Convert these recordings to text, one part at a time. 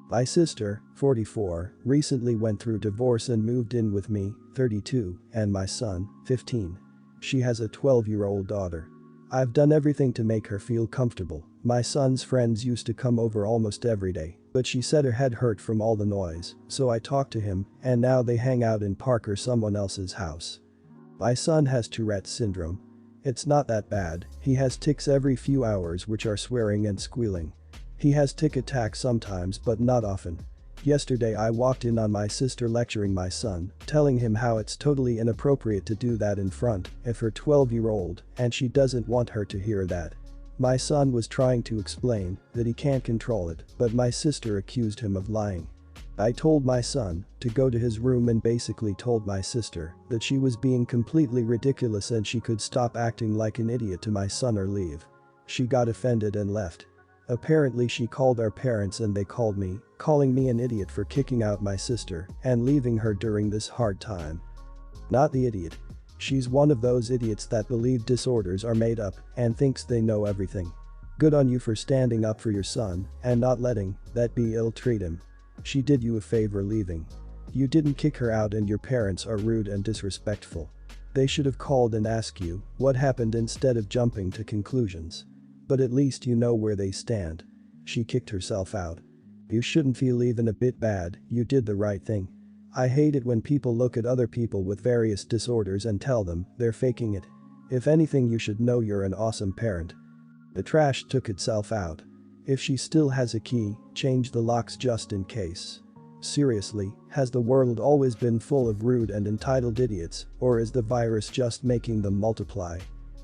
My sister, 44, recently went through divorce and moved in with me, 32, and my son, 15. She has a 12-year-old daughter. I've done everything to make her feel comfortable. My son's friends used to come over almost every day, but she said her head hurt from all the noise, so I talked to him, and now they hang out in park or someone else's house. My son has Tourette's syndrome. It's not that bad, he has tics every few hours which are swearing and squealing. He has tic attacks sometimes but not often. Yesterday I walked in on my sister lecturing my son, telling him how it's totally inappropriate to do that in front of her 12-year-old and she doesn't want her to hear that. My son was trying to explain that he can't control it, but my sister accused him of lying. I told my son to go to his room and basically told my sister that she was being completely ridiculous and she could stop acting like an idiot to my son or leave. She got offended and left. Apparently she called our parents and they called me, calling me an idiot for kicking out my sister and leaving her during this hard time. Not the idiot. She's one of those idiots that believe disorders are made up and thinks they know everything. Good on you for standing up for your son and not letting that be ill-treat him. She did you a favor leaving. You didn't kick her out and your parents are rude and disrespectful. They should have called and asked you what happened instead of jumping to conclusions. But at least you know where they stand. She kicked herself out. You shouldn't feel even a bit bad, you did the right thing. I hate it when people look at other people with various disorders and tell them they're faking it. If anything, you should know you're an awesome parent. The trash took itself out. If she still has a key, change the locks just in case. Seriously, has the world always been full of rude and entitled idiots, or is the virus just making them multiply?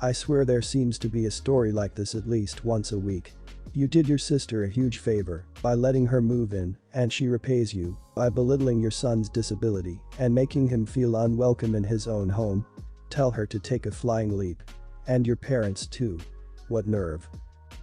I swear there seems to be a story like this at least once a week. You did your sister a huge favor by letting her move in, and she repays you by belittling your son's disability and making him feel unwelcome in his own home. Tell her to take a flying leap. And your parents too. What nerve.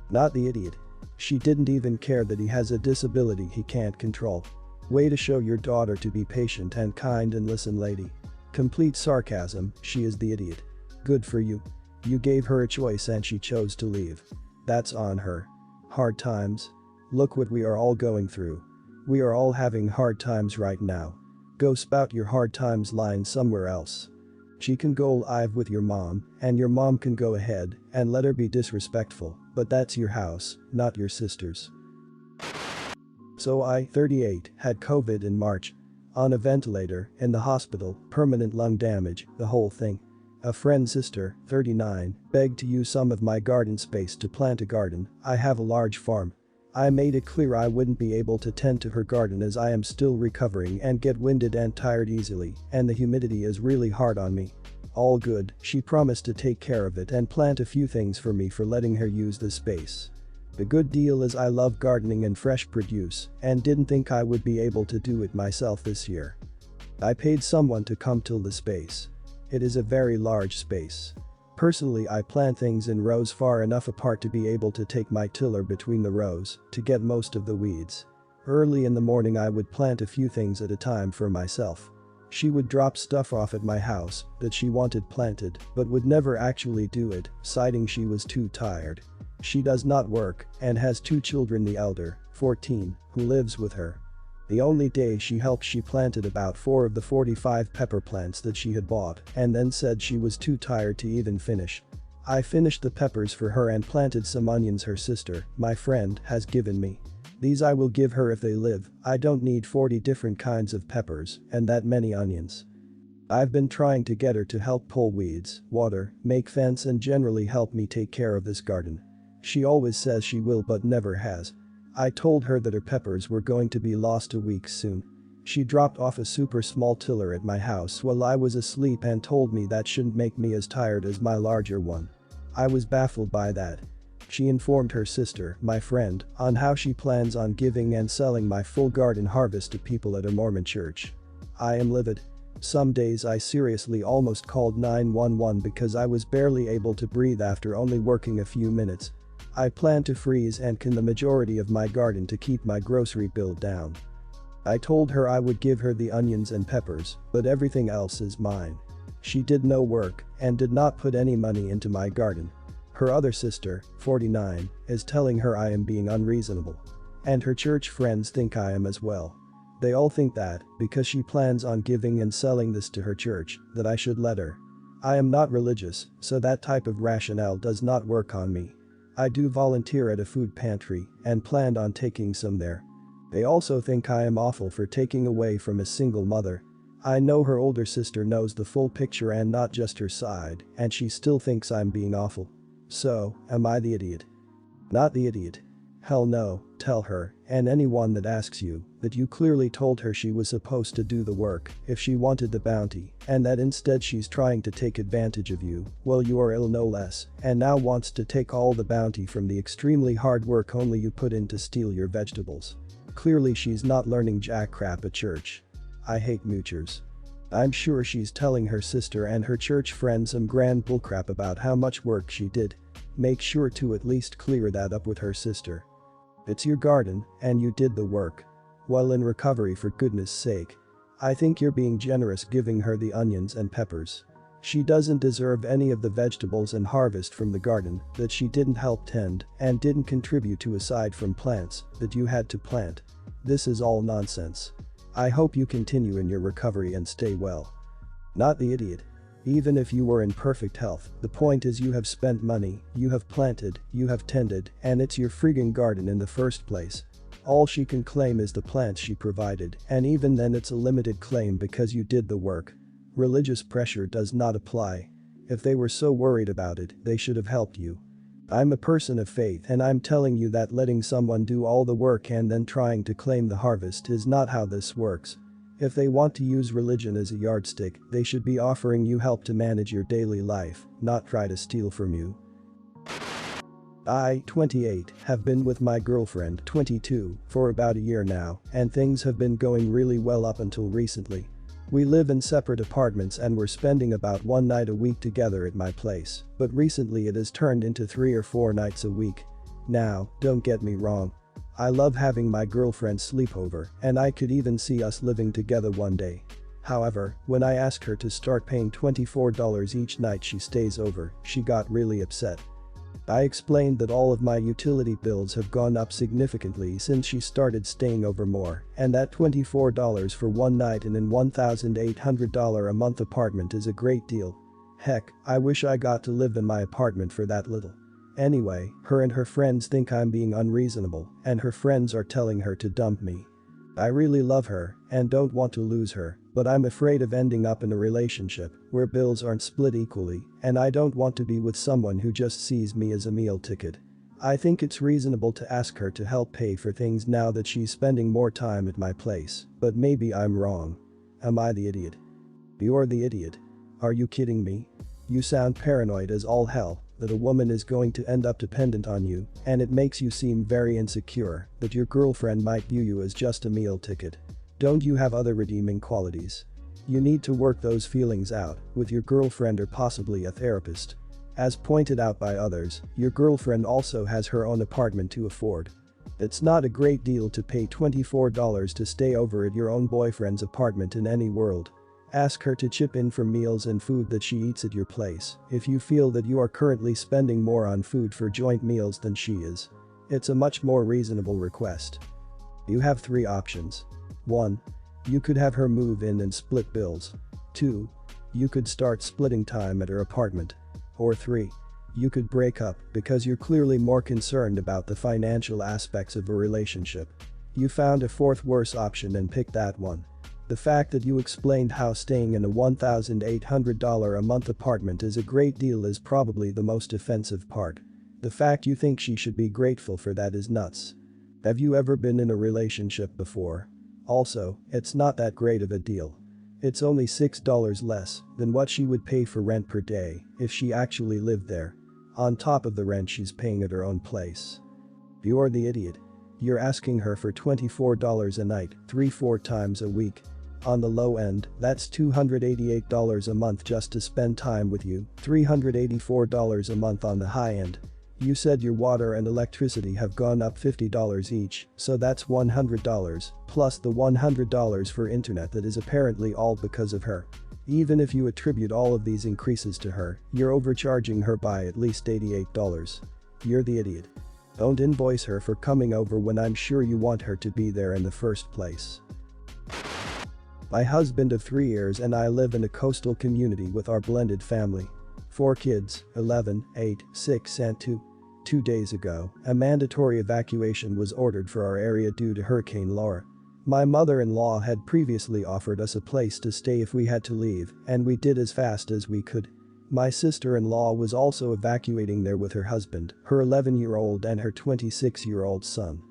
Not the idiot. She didn't even care that he has a disability he can't control. Way to show your daughter to be patient and kind and listen, lady. Complete sarcasm, she is the idiot. Good for you. You gave her a choice and she chose to leave. That's on her. Hard times? Look what we are all going through. We are all having hard times right now. Go spout your hard times line somewhere else. She can go live with your mom, and your mom can go ahead and let her be disrespectful, but that's your house, not your sister's. So I, 38, had COVID in March. On a ventilator, in the hospital, permanent lung damage, the whole thing. A friend's sister, 39, begged to use some of my garden space to plant a garden. I have a large farm. I made it clear I wouldn't be able to tend to her garden as I am still recovering and get winded and tired easily, and the humidity is really hard on me. All good, she promised to take care of it and plant a few things for me for letting her use the space. The good deal is I love gardening and fresh produce and didn't think I would be able to do it myself this year. I paid someone to come till the space. It is a very large space. Personally, I plant things in rows far enough apart to be able to take my tiller between the rows to get most of the weeds. Early in the morning I would plant a few things at a time for myself. She would drop stuff off at my house that she wanted planted but would never actually do it, citing she was too tired. She does not work and has 2 children, the elder, 14, who lives with her. The only day she helped, she planted about 4 of the 45 pepper plants that she had bought and then said she was too tired to even finish. I finished the peppers for her and planted some onions her sister, my friend, has given me. These I will give her if they live. I don't need 40 different kinds of peppers and that many onions. I've been trying to get her to help pull weeds, water, make fence and generally help me take care of this garden. She always says she will but never has. I told her that her peppers were going to be lost a week soon. She dropped off a super small tiller at my house while I was asleep and told me that shouldn't make me as tired as my larger one. I was baffled by that. She informed her sister, my friend, on how she plans on giving and selling my full garden harvest to people at a Mormon church. I am livid. Some days I seriously almost called 911 because I was barely able to breathe after only working a few minutes. I plan to freeze and can the majority of my garden to keep my grocery bill down. I told her I would give her the onions and peppers, but everything else is mine. She did no work and did not put any money into my garden. Her other sister, 49, is telling her I am being unreasonable. And her church friends think I am as well. They all think that, because she plans on giving and selling this to her church, that I should let her. I am not religious, so that type of rationale does not work on me. I do volunteer at a food pantry and planned on taking some there. They also think I am awful for taking away from a single mother. I know her older sister knows the full picture and not just her side, and she still thinks I'm being awful. So, am I the idiot? Not the idiot. Hell no, tell her, and anyone that asks you, that you clearly told her she was supposed to do the work if she wanted the bounty, and that instead she's trying to take advantage of you, well you are ill no less, and now wants to take all the bounty from the extremely hard work only you put in to steal your vegetables. Clearly she's not learning jack crap at church. I hate moochers. I'm sure she's telling her sister and her church friends some grand bullcrap about how much work she did. Make sure to at least clear that up with her sister. It's your garden, and you did the work. Well, in recovery, for goodness sake. I think you're being generous giving her the onions and peppers. She doesn't deserve any of the vegetables and harvest from the garden that she didn't help tend and didn't contribute to aside from plants that you had to plant. This is all nonsense. I hope you continue in your recovery and stay well. Not the idiot. Even if you were in perfect health, the point is you have spent money, you have planted, you have tended, and it's your friggin' garden in the first place. All she can claim is the plants she provided, and even then it's a limited claim because you did the work. Religious pressure does not apply. If they were so worried about it, they should have helped you. I'm a person of faith and I'm telling you that letting someone do all the work and then trying to claim the harvest is not how this works. If they want to use religion as a yardstick, they should be offering you help to manage your daily life, not try to steal from you. I, 28, have been with my girlfriend, 22, for about a year now, and things have been going really well up until recently. We live in separate apartments and we're spending about one night a week together at my place, but recently it has turned into 3 or 4 nights a week. Now, don't get me wrong. I love having my girlfriend sleep over, and I could even see us living together one day. However, when I ask her to start paying $24 each night she stays over, she got really upset. I explained that all of my utility bills have gone up significantly since she started staying over more, and that $24 for one night in an $1,800 a month apartment is a great deal. Heck, I wish I got to live in my apartment for that little. Anyway, her and her friends think I'm being unreasonable, and her friends are telling her to dump me. I really love her and don't want to lose her, but I'm afraid of ending up in a relationship where bills aren't split equally, and I don't want to be with someone who just sees me as a meal ticket. I think it's reasonable to ask her to help pay for things now that she's spending more time at my place, but maybe I'm wrong. Am I the idiot? You're the idiot. Are you kidding me? You sound paranoid as all hell that a woman is going to end up dependent on you, and it makes you seem very insecure that your girlfriend might view you as just a meal ticket. Don't you have other redeeming qualities? You need to work those feelings out with your girlfriend or possibly a therapist. As pointed out by others, your girlfriend also has her own apartment to afford. It's not a great deal to pay $24 to stay over at your own boyfriend's apartment in any world. Ask her to chip in for meals and food that she eats at your place if you feel that you are currently spending more on food for joint meals than she is. It's a much more reasonable request. You have 3 options. 1. You could have her move in and split bills. 2. You could start splitting time at her apartment. Or 3. You could break up because you're clearly more concerned about the financial aspects of a relationship. You found a 4th worse option and picked that one. The fact that you explained how staying in a $1,800 a month apartment is a great deal is probably the most offensive part. The fact you think she should be grateful for that is nuts. Have you ever been in a relationship before? Also, it's not that great of a deal. It's only $6 less than what she would pay for rent per day if she actually lived there, on top of the rent she's paying at her own place. You're the idiot. You're asking her for $24 a night, 3-4 times a week. On the low end, that's $288 a month just to spend time with you, $384 a month on the high end. You said your water and electricity have gone up $50 each, so that's $100, plus the $100 for internet that is apparently all because of her. Even if you attribute all of these increases to her, you're overcharging her by at least $88. You're the idiot. Don't invoice her for coming over when I'm sure you want her to be there in the first place. My husband of 3 years and I live in a coastal community with our blended family. 4 kids, 11, 8, 6 and 2. 2 days ago, a mandatory evacuation was ordered for our area due to Hurricane Laura. My mother-in-law had previously offered us a place to stay if we had to leave, and we did as fast as we could. My sister-in-law was also evacuating there with her husband, her 11-year-old and her 26-year-old son.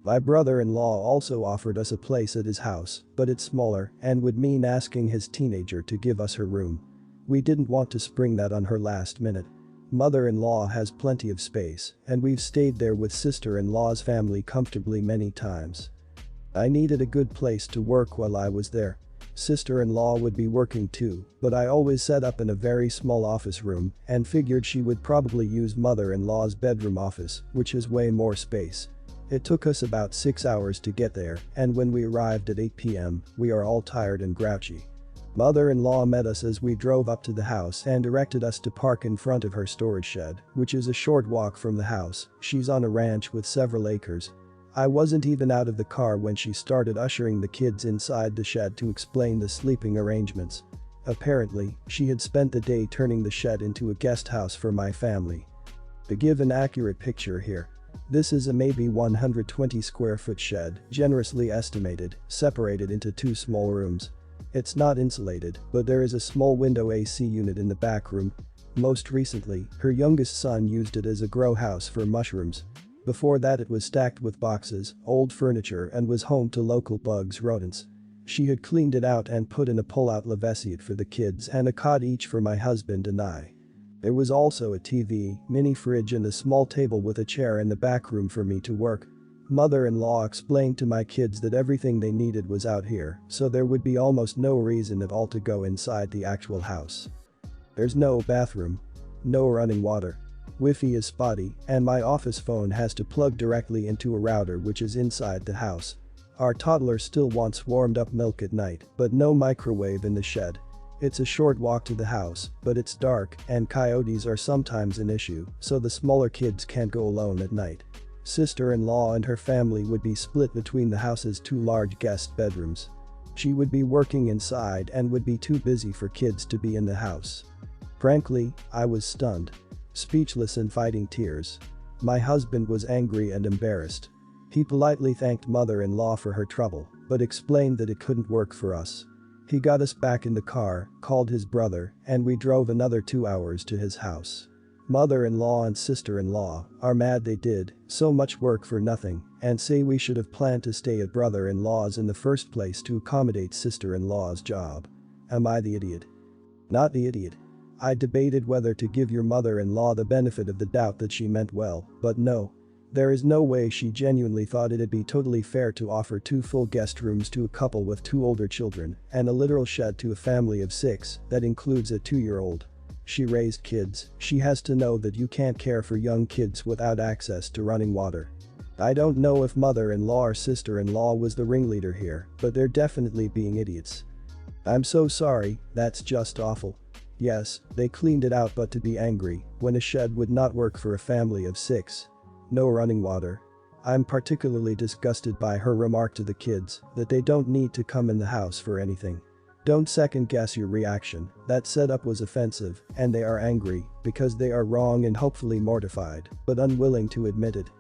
My brother-in-law also offered us a place at his house, but it's smaller and would mean asking his teenager to give us her room. We didn't want to spring that on her last minute. Mother-in-law has plenty of space, and we've stayed there with sister-in-law's family comfortably many times. I needed a good place to work while I was there. Sister-in-law would be working too, but I always set up in a very small office room and figured she would probably use mother-in-law's bedroom office, which has way more space. It took us about 6 hours to get there, and when we arrived at 8 p.m., we are all tired and grouchy. Mother-in-law met us as we drove up to the house and directed us to park in front of her storage shed, which is a short walk from the house. She's on a ranch with several acres. I wasn't even out of the car when she started ushering the kids inside the shed to explain the sleeping arrangements. Apparently, she had spent the day turning the shed into a guest house for my family. To give an accurate picture here, this is a maybe 120 square foot shed, generously estimated, separated into 2 small rooms. It's not insulated, but there is a small window AC unit in the back room. Most recently, her youngest son used it as a grow house for mushrooms. Before that it was stacked with boxes, old furniture and was home to local bugs rodents. She had cleaned it out and put in a pull-out lavesiette for the kids and a cot each for my husband and I. There was also a TV, mini fridge and a small table with a chair in the back room for me to work. Mother-in-law explained to my kids that everything they needed was out here, so there would be almost no reason at all to go inside the actual house. There's no bathroom. No running water. Wi-Fi is spotty, and my office phone has to plug directly into a router which is inside the house. Our toddler still wants warmed up milk at night, but no microwave in the shed. It's a short walk to the house, but it's dark and coyotes are sometimes an issue, so the smaller kids can't go alone at night. Sister-in-law and her family would be split between the house's 2 large guest bedrooms. She would be working inside and would be too busy for kids to be in the house. Frankly, I was stunned. Speechless and fighting tears. My husband was angry and embarrassed. He politely thanked mother-in-law for her trouble, but explained that it couldn't work for us. He got us back in the car, called his brother, and we drove another 2 hours to his house. Mother-in-law and sister-in-law are mad they did so much work for nothing and say we should have planned to stay at brother-in-law's in the first place to accommodate sister-in-law's job. Am I the idiot? Not the idiot. I debated whether to give your mother-in-law the benefit of the doubt that she meant well, but no. There is no way she genuinely thought it'd be totally fair to offer 2 full guest rooms to a couple with 2 older children and a literal shed to a family of 6 that includes a 2-year-old. She raised kids, she has to know that you can't care for young kids without access to running water. I don't know if mother-in-law or sister-in-law was the ringleader here, but they're definitely being idiots. I'm so sorry, that's just awful. Yes, they cleaned it out, but to be angry when a shed would not work for a family of 6. No running water. I'm particularly disgusted by her remark to the kids that they don't need to come in the house for anything. Don't second guess your reaction. That setup was offensive and they are angry because they are wrong and hopefully mortified, but unwilling to admit it.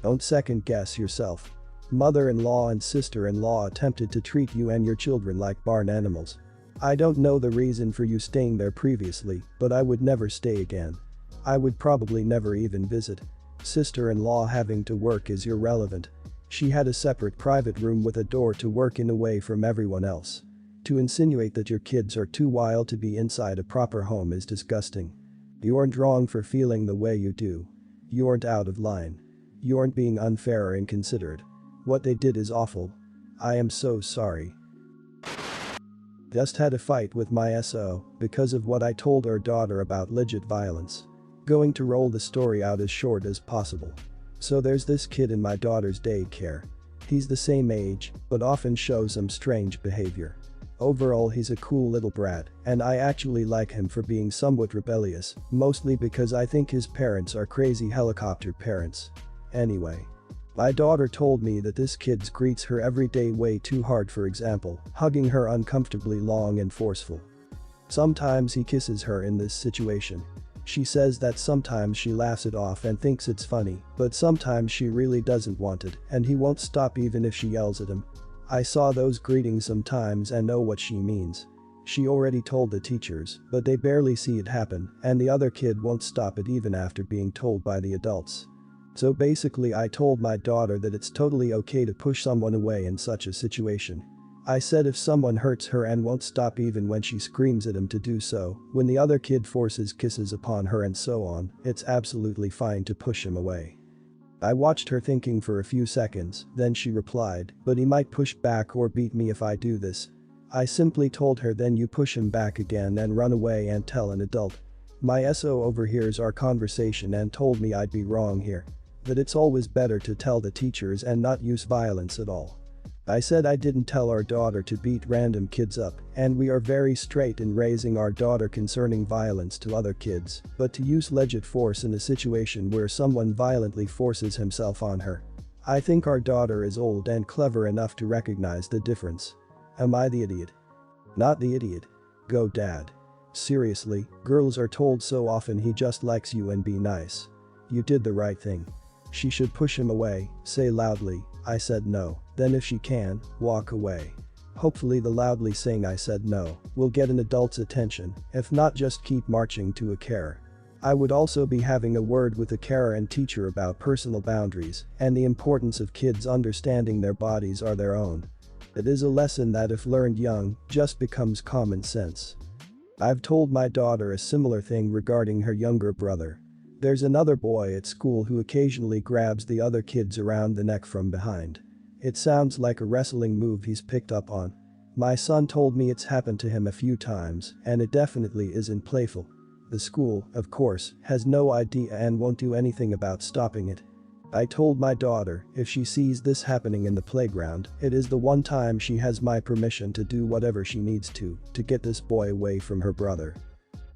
Don't second guess yourself. Mother-in-law and sister-in-law attempted to treat you and your children like barn animals. I don't know the reason for you staying there previously, but I would never stay again. I would probably never even visit. Sister-in-law having to work is irrelevant. She had a separate private room with a door to work in away from everyone else. To insinuate that your kids are too wild to be inside a proper home is disgusting. You aren't wrong for feeling the way you do. You aren't out of line. You aren't being unfair or inconsiderate. What they did is awful. I am so sorry. Just had a fight with my SO because of what I told our daughter about legit violence. Going to roll the story out as short as possible. So there's this kid in my daughter's daycare. He's the same age, but often shows some strange behavior. Overall he's a cool little brat, and I actually like him for being somewhat rebellious, mostly because I think his parents are crazy helicopter parents. Anyway. My daughter told me that this kid greets her every day way too hard, for example, hugging her uncomfortably long and forceful. Sometimes he kisses her in this situation. She says that sometimes she laughs it off and thinks it's funny, but sometimes she really doesn't want it and he won't stop even if she yells at him. I saw those greetings sometimes and know what she means. She already told the teachers, but they barely see it happen and the other kid won't stop it even after being told by the adults. So basically I told my daughter that it's totally okay to push someone away in such a situation. I said if someone hurts her and won't stop even when she screams at him to do so, when the other kid forces kisses upon her and so on, it's absolutely fine to push him away. I watched her thinking for a few seconds, then she replied, but he might push back or beat me if I do this. I simply told her then you push him back again and run away and tell an adult. My SO overhears our conversation and told me I'd be wrong here. That it's always better to tell the teachers and not use violence at all. I said I didn't tell our daughter to beat random kids up, and we are very straight in raising our daughter concerning violence to other kids, but to use legit force in a situation where someone violently forces himself on her. I think our daughter is old and clever enough to recognize the difference. Am I the idiot? Not the idiot. Go dad. Seriously, girls are told so often he just likes you and be nice. You did the right thing. She should push him away, say loudly, I said no, then if she can, walk away. Hopefully the loudly saying I said no will get an adult's attention, if not just keep marching to a carer. I would also be having a word with the carer and teacher about personal boundaries and the importance of kids understanding their bodies are their own. It is a lesson that if learned young, just becomes common sense. I've told my daughter a similar thing regarding her younger brother. There's another boy at school who occasionally grabs the other kids around the neck from behind. It sounds like a wrestling move he's picked up on. My son told me it's happened to him a few times and it definitely isn't playful. The school, of course, has no idea and won't do anything about stopping it. I told my daughter if she sees this happening in the playground, it is the one time she has my permission to do whatever she needs to get this boy away from her brother.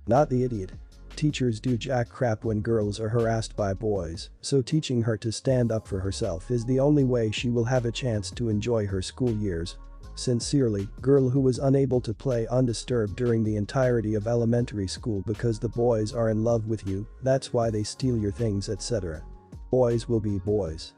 Not the idiot. Teachers do jack crap when girls are harassed by boys, so teaching her to stand up for herself is the only way she will have a chance to enjoy her school years. Sincerely, girl who was unable to play undisturbed during the entirety of elementary school because the boys are in love with you, that's why they steal your things etc. Boys will be boys.